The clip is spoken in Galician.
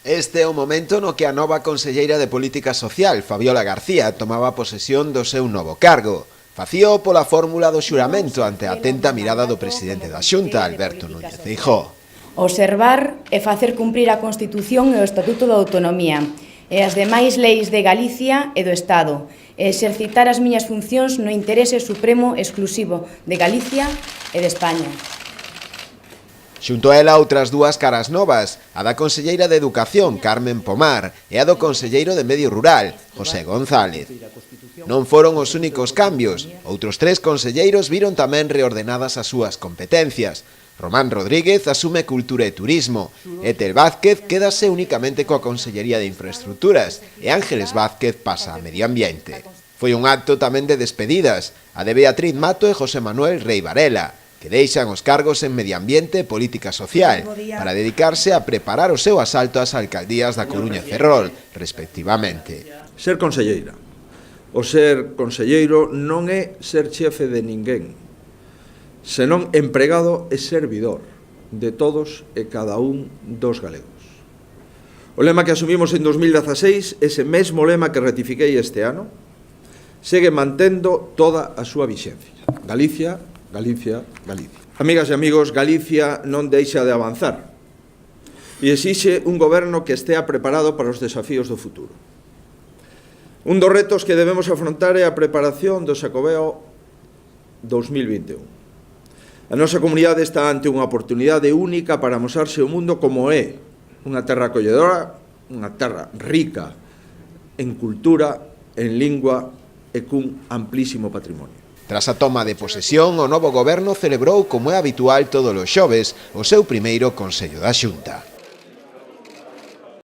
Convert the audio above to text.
Este é o momento no que a nova conselleira de Política Social, Fabiola García, tomaba posesión do seu novo cargo. Facíao pola fórmula do xuramento ante a atenta mirada do presidente da Xunta, Alberto Núñez Feijóo. Observar e facer cumprir a Constitución e o Estatuto de Autonomía e as demais leis de Galicia e do Estado, e exercitar as miñas funcións no interese supremo exclusivo de Galicia e de España. Xunto a ela outras dúas caras novas, a da conselleira de Educación, Carmen Pomar, e a do conselleiro de Medio Rural, José González. Non foron os únicos cambios, outros 3 conselleiros viron tamén reordenadas as súas competencias. Román Rodríguez asume Cultura e Turismo, Ethel Vázquez quédase únicamente coa Consellería de Infraestructuras e Ángeles Vázquez pasa a Medio Ambiente. Foi un acto tamén de despedidas, a de Beatriz Mato e José Manuel Rei Varela, que deixan os cargos en Medio Ambiente e Política Social para dedicarse a preparar o seu asalto ás alcaldías da Coruña e Ferrol, respectivamente. Ser conselleira. O ser conselleiro non é ser chefe de ninguén, senón empregado e servidor de todos e cada un dos galegos. O lema que asumimos en 2016, ese mesmo lema que ratifiquei este ano, segue mantendo toda a súa vixencia. Galicia, Galicia, Galicia. Amigas e amigos, Galicia non deixa de avanzar e exixe un goberno que estea preparado para os desafíos do futuro. Un dos retos que debemos afrontar é a preparación do Xacobeo 2021. A nosa comunidade está ante unha oportunidade única para amosarse ao mundo como é unha terra acolledora, unha terra rica en cultura, en lingua e cun amplísimo patrimonio. Tras a toma de posesión, o novo goberno celebrou, como é habitual todos os xoves, o seu primeiro Consello da Xunta.